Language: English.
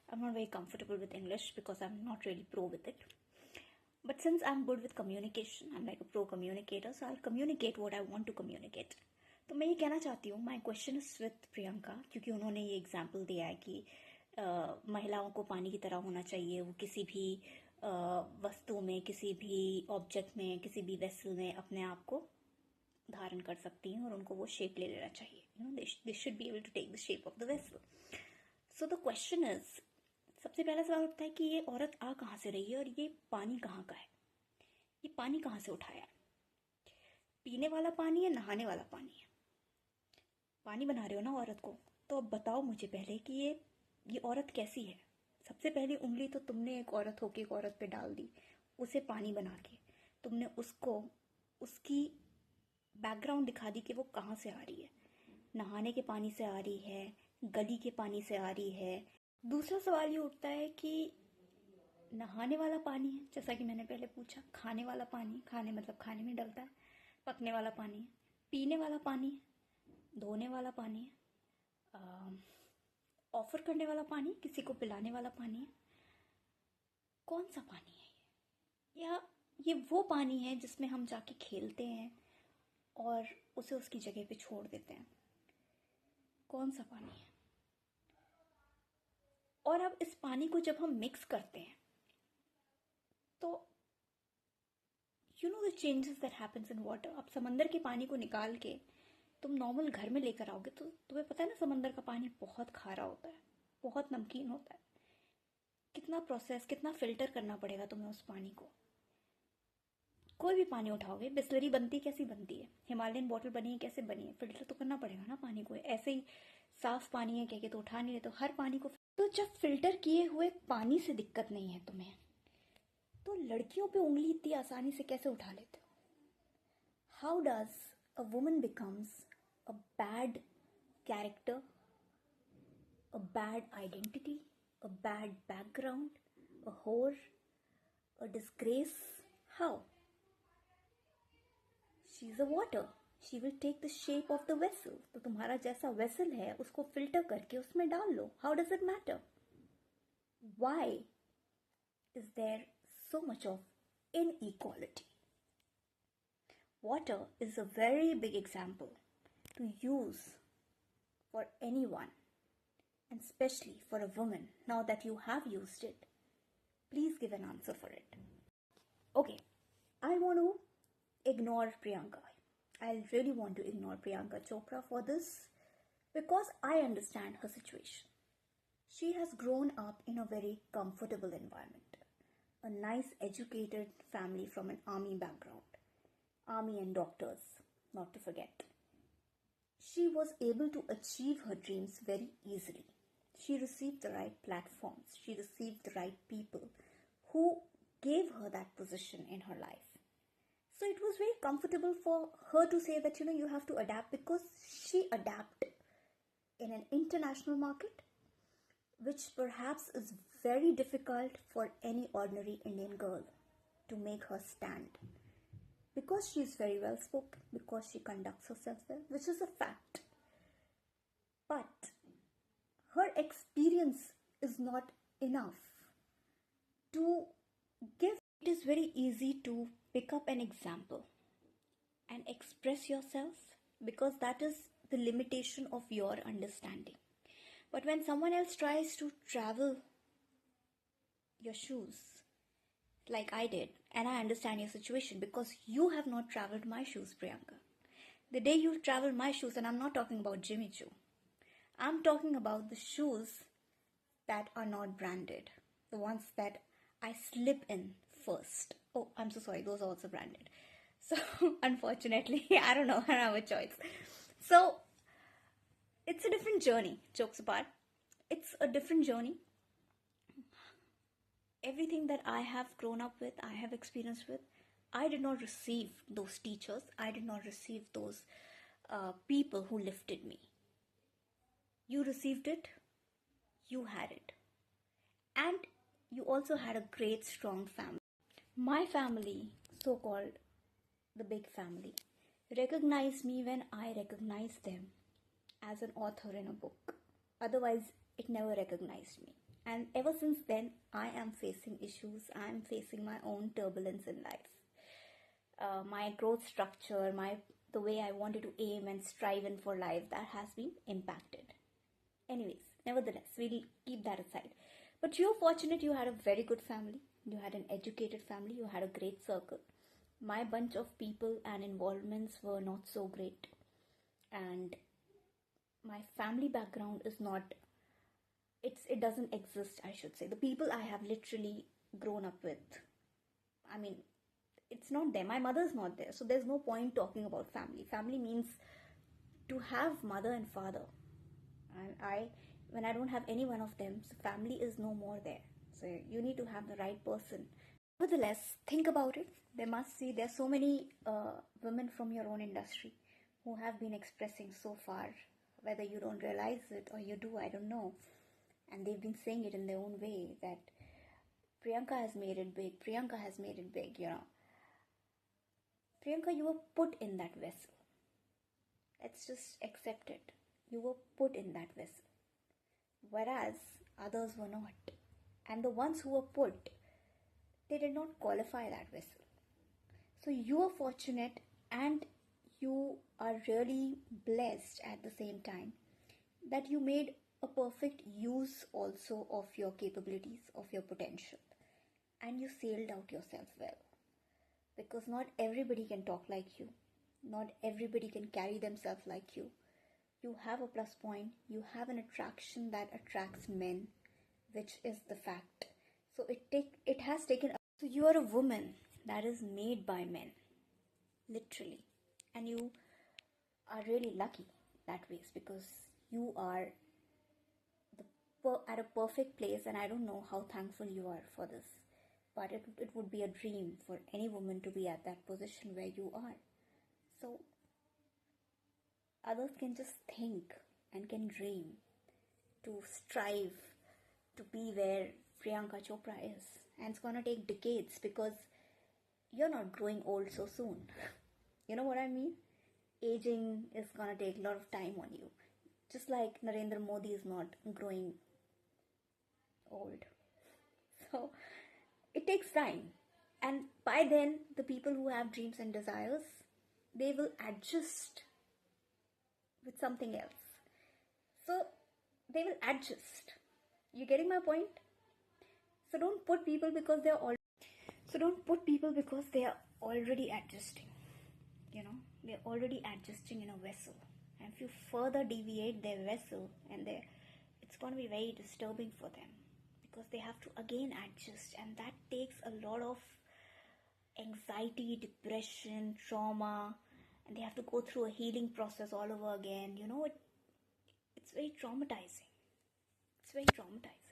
I'm not very comfortable with English because I'm not really pro with it. But since I'm good with communication, I'm like a pro communicator, so I'll communicate what I want to communicate. तो मैं ये कहना चाहती हूँ, my question is with Priyanka, क्योंकि उन्होंने ये example दिया है कि महिलाओं को पानी की तरह होना चाहिए, वो किसी भी वस्तु में, किसी भी ऑब्जेक्ट में, किसी भी वेसल में अपने आप को धारण कर सकती हैं और उनको वो शेप ले लेना चाहिए. You know, they should be able to take the shape of the vessel. So the question is, सबसे पहला सवाल उठता है कि ये औरत आ कहाँ से रही है और ये पानी कहाँ का है, ये पानी कहाँ से उठाया है, पीने वाला पानी है, नहाने वाला पानी है. पानी बना रहे हो ना औरत को, तो अब बताओ मुझे पहले कि ये औरत कैसी है. सबसे पहली उंगली तो तुमने एक औरत होके एक औरत पे डाल दी, उसे पानी बना के तुमने उसको उसकी बैकग्राउंड दिखा दी कि वो कहाँ से आ रही है. नहाने के पानी से आ रही है, गली के पानी से आ रही है. दूसरा सवाल ये उठता है कि नहाने वाला पानी है, जैसा कि मैंने पहले पूछा. खाने वाला पानी, खाने मतलब खाने में डलता है. पकने वाला पानी है, पीने वाला पानी है, धोने वाला पानी है, ऑफर करने वाला पानी, किसी को पिलाने वाला पानी है. कौन सा पानी है ये? या ये वो पानी है जिसमें हम जाके खेलते हैं और उसे उसकी जगह पे छोड़ देते हैं? कौन सा पानी है? और अब इस पानी को जब हम मिक्स करते हैं तो you know the changes that happens in water. आप समंदर के पानी को निकाल के तुम नॉर्मल घर में लेकर आओगे तो तुम्हें पता है ना, समंदर का पानी बहुत खारा होता है, बहुत नमकीन होता है. कितना प्रोसेस, कितना फिल्टर करना पड़ेगा तुम्हें उस पानी को. कोई भी पानी उठाओगे, बिस्लरी बनती कैसी बनती है, हिमालयन बॉटल बनी है कैसे बनी है, फिल्टर तो करना पड़ेगा ना पानी को. ऐसे ही साफ पानी है कह के तो उठा नहीं रहे, तो हर पानी को. तो जब फिल्टर किए हुए पानी से दिक्कत नहीं है तुम्हें, तो लड़कियों पे उंगली इतनी आसानी से कैसे उठा लेते हो? How does a woman becomes a bad character, a bad identity, a bad background, a whore, a disgrace? How? She's a water. She will take the shape of the vessel. तो तुम्हारा जैसा वेसल है उसको filter करके उसमें डाल लो. How does it matter? Why is there so much of inequality? Water is a very big example to use for anyone, and especially for a woman. Now that you have used it, please give an answer for it. Okay, I want to ignore Priyanka. I really want to ignore Priyanka Chopra for this because I understand her situation. She has grown up in a very comfortable environment, a nice educated family from an army background, army and doctors, not to forget. She was able to achieve her dreams very easily. She received the right platforms, she received the right people who gave her that position in her life. So it was very comfortable for her to say that, you know, you have to adapt, because she adapted in an international market, which perhaps is very difficult for any ordinary Indian girl to make her stand. Because she is very well spoken, because she conducts herself well, which is a fact. But her experience is not enough to give. It is very easy to pick up an example and express yourself, because that is the limitation of your understanding. But when someone else tries to travel your shoes, like I did, and I understand your situation because you have not traveled my shoes, Priyanka. The day you traveled my shoes, and I'm not talking about Jimmy Choo, I'm talking about the shoes that are not branded, the ones that I slip in first. Oh, I'm so sorry, those are also branded. So, unfortunately, I don't know, I don't have a choice. So, it's a different journey, jokes apart. It's a different journey. Everything that I have grown up with, I have experienced with, I did not receive those teachers. I did not receive those people who lifted me. You received it, you had it. And you also had a great, strong family. My family, so-called the big family, recognized me when I recognized them as an author in a book. Otherwise, it never recognized me. And ever since then, I am facing issues. I am facing my own turbulence in life. My growth structure, the way I wanted to aim and strive in for life, that has been impacted. Anyways, nevertheless, we'll keep that aside. But you're fortunate you had a very good family. You had an educated family. You had a great circle. My bunch of people and involvements were not so great. And my family background is not, it doesn't exist, I should say. The people I have literally grown up with, I mean, it's not there. My mother's not there. So there's no point talking about family. Family means to have mother and father. And when I don't have any one of them, so family is no more there. So you need to have the right person. Nevertheless, think about it. There's so many women from your own industry who have been expressing so far, whether you don't realize it or you do, I don't know. And they've been saying it in their own way that Priyanka has made it big. Priyanka has made it big, Priyanka, you were put in that vessel. Let's just accept it. You were put in that vessel. Whereas others were not. And the ones who were put, they did not qualify that vessel. So you are fortunate and you are really blessed at the same time that you made a perfect use also of your capabilities, of your potential. And you sailed out yourself well. Because not everybody can talk like you. Not everybody can carry themselves like you. You have a plus point. You have an attraction that attracts men, which is the fact. So it has taken. So you are a woman that is made by men, literally, and you are really lucky that way because you are at a perfect place, and I don't know how thankful you are for this. But it would be a dream for any woman to be at that position where you are. So others can just think and can dream to strive to be where Priyanka Chopra is. And it's gonna take decades because you're not growing old so soon. You know what I mean? Aging is gonna take a lot of time on you. Just like Narendra Modi is not growing old. So it takes time. And by then, the people who have dreams and desires, they will adjust with something else. So they will adjust. You getting my point? So don't put people because they are already adjusting. They're already adjusting in a vessel. And if you further deviate their vessel, it's going to be very disturbing for them because they have to again adjust, and that takes a lot of anxiety, depression, trauma, and they have to go through a healing process all over again. It's very traumatizing. It's very traumatizing.